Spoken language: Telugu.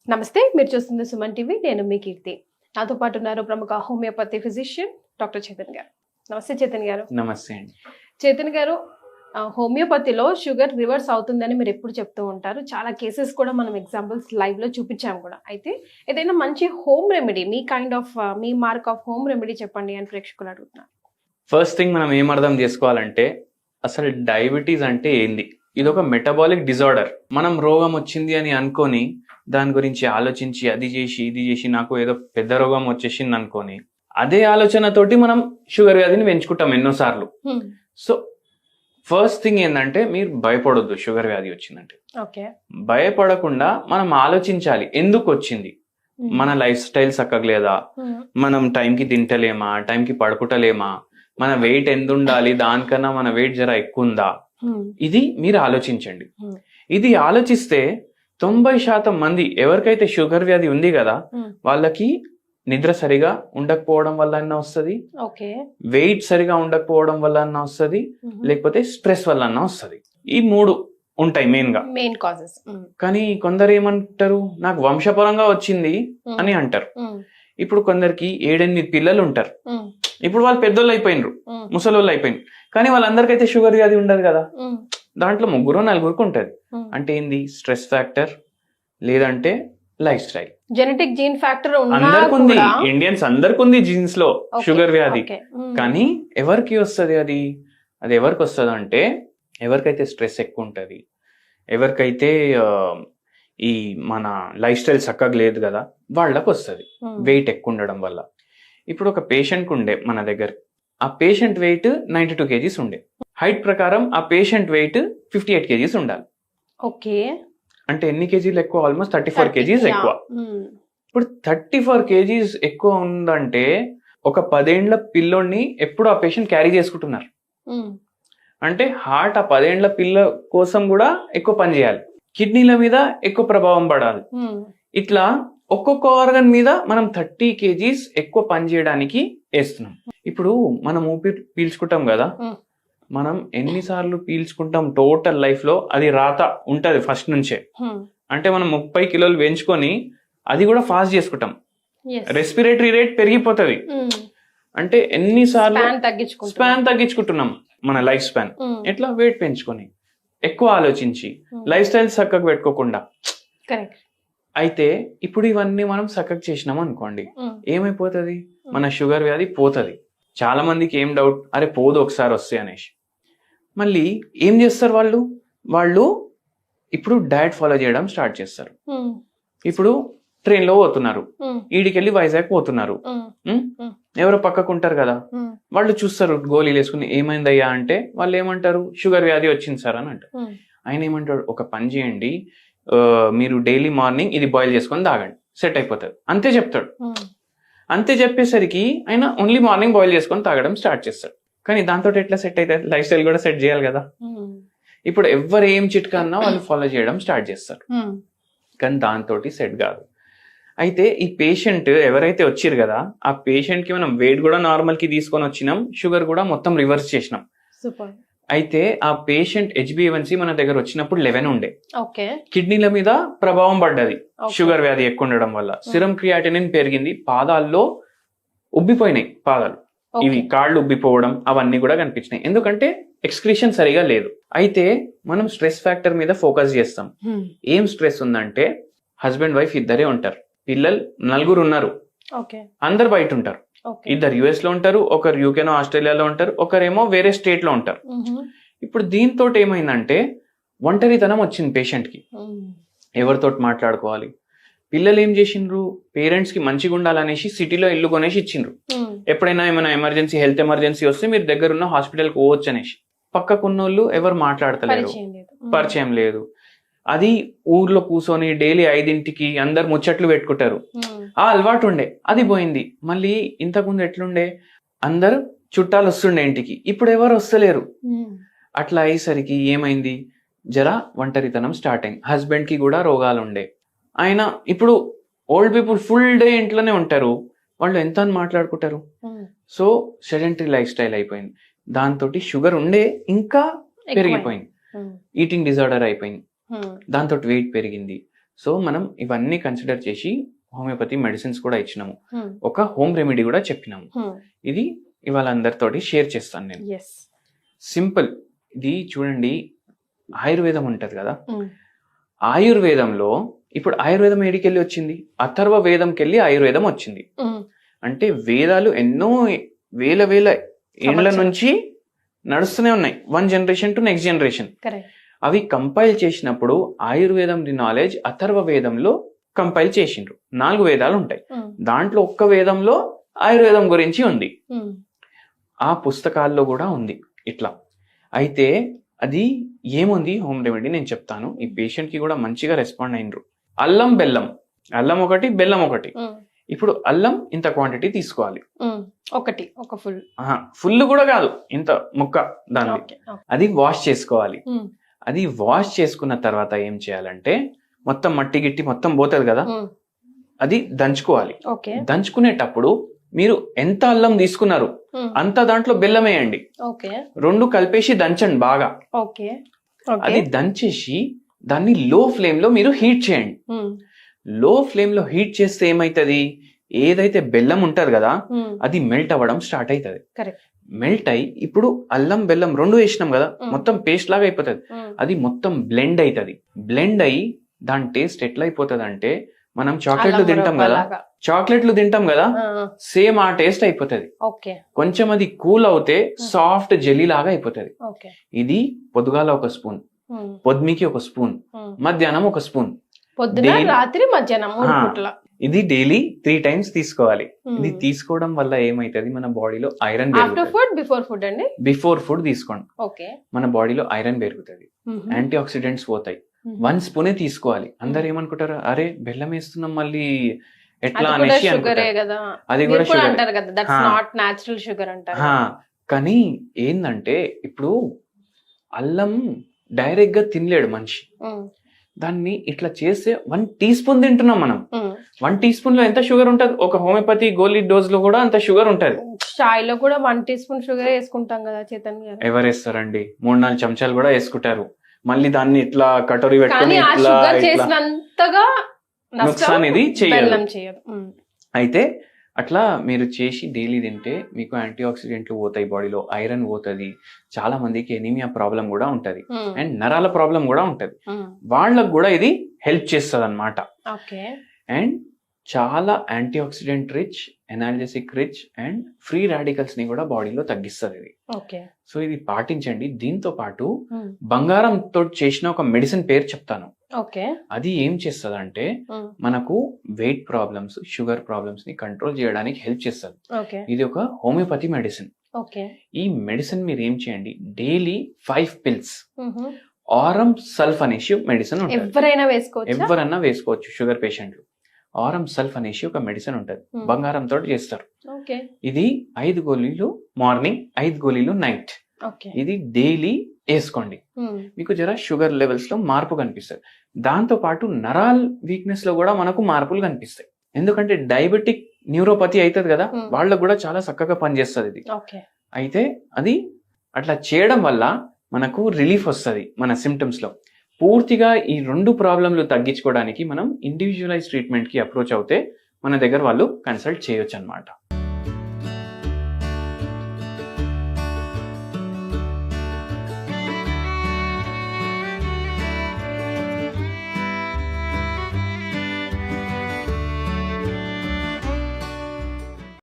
నమస్తే, మీరు చూస్తుంది సుమన్ టీవీ. నేను మీ కీర్తి. నాతో పాటు ఉన్నారు ప్రముఖ హోమియోపతి ఫిజిషియన్ డాక్టర్ చేతన్ గారు. నమస్తే చేతన్ గారు. నమస్తే అండి. చేతన్ గారు, హోమియోపతిలో షుగర్ రివర్స్ అవుతుందని మీరు ఎప్పుడు చెప్తూ ఉంటారు. చాలా కేసెస్ కూడా మనం ఎగ్జాంపుల్స్ లైవ్ లో చూపించాము కూడా. అయితే ఏదైనా మంచి home remedy, me mark of home remedy చెప్పండి అని ప్రేక్షకులు అడుగుతున్నారు. ఫస్ట్ థింగ్ మనం ఏం అర్థం చేసుకోవాలంటే అసలు డయాబెటీస్ అంటే ఏంది. ఇది ఒక మెటబాలిక్ డిజార్డర్. మనం రోగం వచ్చింది అని అనుకొని దాని గురించి ఆలోచించి అది చేసి ఇది చేసి నాకు ఏదో పెద్ద రోగం వచ్చేసింది అనుకొని అదే ఆలోచనతోటి మనం షుగర్ వ్యాధిని పెంచుకుంటాం ఎన్నోసార్లు. సో ఫస్ట్ థింగ్ ఏంటంటే మీరు భయపడొద్దు. షుగర్ వ్యాధి వచ్చిందంటే భయపడకుండా మనం ఆలోచించాలి ఎందుకు వచ్చింది. మన లైఫ్ స్టైల్ చక్కగలేదా, మనం టైంకి తింటలేమా, టైంకి పడుకుంటలేమా, మన వెయిట్ ఎంత ఉండాలి, దానికన్నా మన వెయిట్ జర ఎక్కువ ఉందా, ఇది మీరు ఆలోచించండి. ఇది ఆలోచిస్తే 90% మంది ఎవరికైతే షుగర్ వ్యాధి ఉంది కదా వాళ్ళకి నిద్ర సరిగా ఉండకపోవడం వల్ల అన్నా వస్తుంది, వెయిట్ సరిగా ఉండకపోవడం వల్ల అన్నా వస్తుంది, లేకపోతే స్ట్రెస్ వల్ల అన్నా వస్తుంది. ఈ 3 ఉంటాయి మెయిన్ కాజెస్. కానీ కొందరు ఏమంటారు, నాకు వంశపరంగా వచ్చింది అని అంటారు. ఇప్పుడు కొందరికి 7-8 పిల్లలు ఉంటారు. ఇప్పుడు వాళ్ళు పెద్దోళ్ళు అయిపోయినరు, ముసలోళ్ళు అయిపోయినారు. కానీ వాళ్ళందరికైతే షుగర్ వ్యాధి ఉండదు కదా. దాంట్లో 3-4 ఉంటది. అంటే ఏంది, స్ట్రెస్ ఫ్యాక్టర్ లేదంటే life style. Genetic gene factor అందరికి ఉంది. ఇండియన్స్ అందరికి ఉంది జీన్స్ లో షుగర్ వ్యాధి. కానీ ఎవరికి వస్తుంది అది ఎవరికి వస్తుంది అంటే ఎవరికైతే స్ట్రెస్ ఎక్కువ ఉంటది, ఎవరికైతే ఈ మన లైఫ్ స్టైల్ చక్కగా లేదు కదా వాళ్ళకి వస్తుంది వెయిట్ ఎక్కువ ఉండడం వల్ల. ఇప్పుడు ఒక పేషెంట్ ఉండే మన దగ్గర, ఆ పేషెంట్ వెయిట్ 92 kgs ఉండే. హైట్ ప్రకారం ఆ పేషెంట్ వెయిట్ 58 kgs ఉండాలి. ఓకే, అంటే ఎన్ని కేజీలు ఎక్కువ? ఆల్మోస్ట్ 34 kgs ఎక్కువ. ఇప్పుడు 34 kgs ఎక్కువ ఉందంటే ఒక 10 ఏళ్ల పిల్లోడిని ఎప్పుడు ఆ పేషెంట్ క్యారీ చేసుకుంటున్నారు. అంటే హార్ట్ ఆ 10 ఏళ్ల పిల్ల కోసం కూడా ఎక్కువ పని చేయాలి, కిడ్నీల మీద ఎక్కువ ప్రభావం పడాలి. ఇట్లా ఒక్కొక్క ఆర్గన్ మీద మనం 30 kgs ఎక్కువ పని చేయడానికి వేస్తున్నాం. ఇప్పుడు మనం ఊపిరి పీల్చుకుంటాం కదా, మనం ఎన్నిసార్లు పీల్చుకుంటాం టోటల్ లైఫ్ లో అది రాత ఉంటది ఫస్ట్ నుంచే. అంటే మనం 30 కిలోలు పెంచుకొని అది కూడా ఫాస్ట్ చేసుకుంటాం, రెస్పిరేటరీ రేట్ పెరిగిపోతుంది. అంటే ఎన్నిసార్లు స్పాన్ తగ్గించుకుంటున్నాం మన లైఫ్ స్పాన్. ఎట్లా? వెయిట్ పెంచుకొని, ఎక్కువ ఆలోచించి, లైఫ్ స్టైల్ చక్కగా పెట్టుకోకుండా. అయితే ఇప్పుడు ఇవన్నీ మనం చక్కగా చేసినాం అనుకోండి, ఏమైపోతుంది, మన షుగర్ వ్యాధి పోతుంది. చాలా మందికి ఏం డౌట్, అరే పోదు ఒకసారి వస్తే అనేసి. మళ్ళీ ఏం చేస్తారు వాళ్ళు ఇప్పుడు డయట్ ఫాలో చేయడం స్టార్ట్ చేస్తారు. ఇప్పుడు ట్రైన్ లో పోతున్నారు, ఈడికెళ్ళి వైజాగ్ పోతున్నారు, ఎవరో పక్కకు ఉంటారు కదా, వాళ్ళు చూస్తారు గోళీలు వేసుకుని. ఏమైందయ్యా అంటే వాళ్ళు ఏమంటారు, షుగర్ వ్యాధి వచ్చింది సార్ అని అంటారు. ఆయన ఏమంటాడు, ఒక పని చేయండి, మీరు డైలీ మార్నింగ్ ఇది బాయిల్ చేసుకొని తాగండి, సెట్ అయిపోతుంది, అంతే చెప్తాడు. అంతే చెప్పేసరికి ఆయన ఓన్లీ మార్నింగ్ బాయిల్ చేసుకొని తాగడం స్టార్ట్ చేస్తాడు. కానీ దాంతో ఎట్లా సెట్ అవుతుంది, లైఫ్ స్టైల్ కూడా సెట్ చేయాలి కదా. ఇప్పుడు ఎవరు ఏం చిట్కా అన్నా వాళ్ళు ఫాలో చేయడం స్టార్ట్ చేస్తారు, కానీ దాంతో సెట్ కాదు. అయితే ఈ పేషెంట్ ఎవరైతే వచ్చిరు కదా, ఆ పేషెంట్ కి మనం వెయిట్ కూడా నార్మల్ కి తీసుకొని వచ్చినాం, షుగర్ కూడా మొత్తం రివర్స్ చేసినాం. అయితే ఆ పేషెంట్ HbA1c మన దగ్గర వచ్చినప్పుడు 11 ఉండే. కిడ్నీల మీద ప్రభావం పడ్డది షుగర్ వ్యాధి ఎక్కువ ఉండడం వల్ల. సిరం క్రియాటినిన్ పెరిగింది, పాదాల్లో ఉబ్బిపోయినాయి పాదాలు, ఇవి కాళ్ళు ఉబ్బిపోవడం అవన్నీ కూడా కనిపించినాయి. ఎందుకంటే ఎక్స్క్రీషన్ సరిగా లేదు. అయితే మనం స్ట్రెస్ ఫ్యాక్టర్ మీద ఫోకస్ చేస్తాం. ఏం స్ట్రెస్ ఉందంటే, హస్బెండ్ వైఫ్ ఇద్దరే ఉంటారు, పిల్లలు 4 ఉన్నారు, అందరు బయట ఉంటారు. ఇద్దరు US లో ఉంటారు, ఒకరు యూకేనో ఆస్ట్రేలియాలో ఉంటారు, ఒకరేమో వేరే స్టేట్ లో ఉంటారు. ఇప్పుడు దీంతో ఏమైందంటే ఒంటరితనం వచ్చింది పేషెంట్ కి. ఎవరితో మాట్లాడుకోవాలి? పిల్లలు ఏం చేసిండ్రు, పేరెంట్స్ కి మంచిగా ఉండాలనేసి సిటీలో ఇల్లు కొనేసి ఇచ్చిండ్రు. ఎప్పుడైనా ఏమైనా ఎమర్జెన్సీ, హెల్త్ ఎమర్జెన్సీ వస్తే మీరు దగ్గరున్న హాస్పిటల్కి పోవచ్చు అనేసి. పక్కకున్నోళ్ళు ఎవరు మాట్లాడతలేరు, పరిచయం లేదు. అది ఊర్లో కూర్చొని డైలీ 5ంటికి అందరు ముచ్చట్లు పెట్టుకుంటారు, ఆ అలవాటు ఉండే, అది పోయింది. మళ్ళీ ఇంతకుముందు ఎట్లుండే, అందరు చుట్టాలు వస్తుండే ఇంటికి, ఇప్పుడు ఎవరు వస్తలేరు. అట్లా అయ్యేసరికి ఏమైంది, జరా ఒంటరితనం స్టార్ట్ అయింది. హస్బెండ్ కి కూడా రోగాలు ఉండే. ఆయన ఇప్పుడు ఓల్డ్ పీపుల్ ఫుల్ డే ఇంట్లోనే ఉంటారు, వాళ్ళు ఎంత అని మాట్లాడుకుంటారు. సో సెడెంటరీ లైఫ్ స్టైల్ అయిపోయింది. దాంతో షుగర్ ఉండే ఇంకా పెరిగిపోయింది, ఈటింగ్ డిజార్డర్ అయిపోయింది, దాంతో వెయిట్ పెరిగింది. సో మనం ఇవన్నీ కన్సిడర్ చేసి హోమియోపతి మెడిసిన్స్ కూడా ఇచ్చినాము, Hmm. ఒక హోమ్ రెమెడీ కూడా చెప్పినాము. Hmm. ఇది ఇవాళ అందరితోటి షేర్ చేస్తాను నేను. Yes. సింపుల్. ఇది చూడండి, ఆయుర్వేదం ఉంటది కదా, Hmm. ఆయుర్వేదంలో ఇప్పుడు ఆయుర్వేదం ఏడికెళ్ళి వచ్చింది, అథర్వ వేదంకెళ్ళి ఆయుర్వేదం వచ్చింది. Hmm. అంటే వేదాలు ఎన్నో వేల వేల ఏండ్ల నుంచి నడుస్తూనే ఉన్నాయి, one generation to next generation. Correct. అవి కంపైల్ చేసినప్పుడు ఆయుర్వేదం ది నాలెడ్జ్ అథర్వ వేదంలో కంపైల్ చేసిండ్రు. 4 వేదాలు ఉంటాయి, Hmm. దాంట్లో ఒక్క వేదంలో ఆయుర్వేదం గురించి ఉంది, Hmm. ఆ పుస్తకాల్లో కూడా ఉంది ఇట్లా. అయితే అది ఏముంది హోమ్ రెమెడీ నేను చెప్తాను. ఈ పేషెంట్ కి కూడా మంచిగా రెస్పాండ్ అయినరు. అల్లం బెల్లం, అల్లం ఒకటి బెల్లం ఒకటి. Hmm. ఇప్పుడు అల్లం ఇంత క్వాంటిటీ తీసుకోవాలి, Hmm. ఒక ఫుల్. ఫుల్ కూడా కాదు, ఇంత ముక్క దాన్ని. Okay. అది వాష్ చేసుకోవాలి. Hmm. అది వాష్ చేసుకున్న తర్వాత ఏం చేయాలంటే మొత్తం మట్టి గిట్టి మొత్తం పోతుంది కదా, Hmm. అది దంచుకోవాలి. Okay. దంచుకునేటప్పుడు మీరు ఎంత అల్లం తీసుకున్నారు Hmm. అంత దాంట్లో బెల్లం వేయండి, Okay. 2 కలిపేసి దంచండి బాగా. Okay. అది Okay. దంచేసి దాన్ని లో ఫ్లేమ్ లో మీరు హీట్ చేయండి. Hmm. లో ఫ్లేమ్ లో హీట్ చేస్తే ఏమైతుంది, ఏదైతే బెల్లం ఉంటది కదా Hmm. అది మెల్ట్ అవ్వడం స్టార్ట్ అవుతుంది. Correct. మెల్ట్ అయ్యి ఇప్పుడు అల్లం బెల్లం 2 వేసినాం కదా, Hmm. మొత్తం పేస్ట్ లాగా అయిపోతుంది. Hmm. అది మొత్తం బ్లెండ్ అవుతుంది. బ్లెండ్ అయ్యి దాని టేస్ట్ ఎట్లా అయిపోతుంది అంటే, మనం చాక్లెట్లు తింటాం కదా, చాక్లెట్లు తింటాం కదా, సేమ్ ఆ టేస్ట్ అయిపోతుంది. ఓకే. కొంచెం అది కూల్ అవుతే సాఫ్ట్ జెల్లీ లాగా అయిపోతుంది. ఓకే. ఇది పొద్దుగాల 1 స్పూన్, పొద్దుమికి 1 స్పూన్, మధ్యాహ్నం 1 స్పూన్, పొద్దున Daily- రాత్రి మధ్యాహ్నం 3 పూట్ల. ఇది డైలీ 3 టైమ్స్ తీసుకోవాలి. ఇది తీసుకోవడం వల్ల ఏమైతుంది, మన బాడీలో iron after food before food అండి? బిఫోర్ ఫుడ్ తీసుకోండి, ఓకే. మన బాడీలో ఐరన్ పెరుగుతుంది, యాంటీ ఆక్సిడెంట్స్ పోతాయి. 1 స్పూనే తీసుకోవాలి. అందరు ఏమనుకుంటారు, అరే బెల్లం వేస్తున్నాం మళ్ళీ ఎట్లా అనేసి అనుకుంటారు. అది కూడా షుగర్ అంటారు కదా, దట్స్ నాట్ నేచురల్ షుగర్ అంటారు. కానీ ఏందంటే ఇప్పుడు అల్లం డైరెక్ట్ గా తినలేడు మనిషి, దాన్ని ఇట్లా చేస్తే 1 టీ స్పూన్ తింటున్నాం మనం. 1 టీ స్పూన్ లో ఎంత షుగర్ ఉంటది, ఒక హోమియోపతి గోలీ డోస్ లో కూడా అంత షుగర్ ఉంటది. చాయ్ లో కూడా 1 టీ స్పూన్ షుగర్ వేసుకుంటాం కదా చేతన్ గారు. ఎవరు వేస్తారండి, 3-4 చెంచాలు కూడా వేసుకుంటారు. మళ్ళీ దాన్ని ఇట్లా కటోరీ పెట్టుకుని కానీ ఆ ఇట్లా షుగర్ ఇట్లా చేసినంతగా నుక్సాన్ ఇది బెల్లం చేయదు. చేయదు. అయితే అట్లా మీరు చేసి డైలీ తింటే మీకు యాంటీ ఆక్సిడెంట్లు పోతాయి, బాడీలో ఐరన్ పోతుంది. చాలా మందికి ఎనీమియా ప్రాబ్లం కూడా ఉంటది, అండ్ నరాల ప్రాబ్లం కూడా ఉంటది. వాళ్ళకు కూడా ఇది హెల్ప్ చేస్తుంది అన్నమాట. ఓకే. అండ్ చాలా anti oxidant rich, ఎనాల్జెసిక్ rich and free radicals ని కూడా బాడీలో తగ్గిస్తుంది ఇది. ఓకే. సో ఇది పాటించండి. దీంతో పాటు బంగారంతో చేసిన ఒక మెడిసిన్ పేరు చెప్తాను. ఓకే. అది ఏం చేస్తుంది అంటే, మనకు వెయిట్ ప్రాబ్లమ్స్, షుగర్ ప్రాబ్లమ్స్ ని కంట్రోల్ చేయడానికి హెల్ప్ చేస్తుంది. ఓకే. ఇది ఒక హోమియోపతి మెడిసిన్. ఓకే. ఈ మెడిసిన్ మీరు ఏం చేయండి, డైలీ 5 పిల్స్ ఆరం సల్ఫ్ అనేసి మెడిసిన్ ఉంటుంది. ఎవరైనా వేసుకోవచ్చు, ఎవరన్నా వేసుకోవచ్చు షుగర్ పేషెంట్లు. ఆరం సల్ఫ్ అనేసి ఒక మెడిసిన్ ఉంటుంది, బంగారం తోటి చేస్తారు. ఓకే. ఇది 5 గోళీలు మార్నింగ్, 5 గోళీలు నైట్. ఓకే. ఇది డైలీ వేసుకోండి. మీకు జర షుగర్ లెవెల్స్ లో మార్పు కనిపిస్తుంది. దాంతో పాటు నరాల్ వీక్నెస్ లో కూడా మనకు మార్పులు కనిపిస్తాయి. ఎందుకంటే డయాబెటిక్ న్యూరోపతి అవుతుంది కదా, వాళ్ళకు కూడా చాలా చక్కగా పనిచేస్తుంది ఇది. ఓకే. అయితే అది అట్లా చేయడం వల్ల మనకు రిలీఫ్ వస్తుంది మన సిమ్టమ్స్ లో. పూర్తిగా ఈ 2 ప్రాబ్లంలు తగ్గించుకోవడానికి మనం ఇండివిజువలైజ్ ట్రీట్మెంట్ కి అప్రోచ్ అవుతే మన దగ్గర వాళ్ళు కన్సల్ట్ చేయొచ్చు అన్నమాట.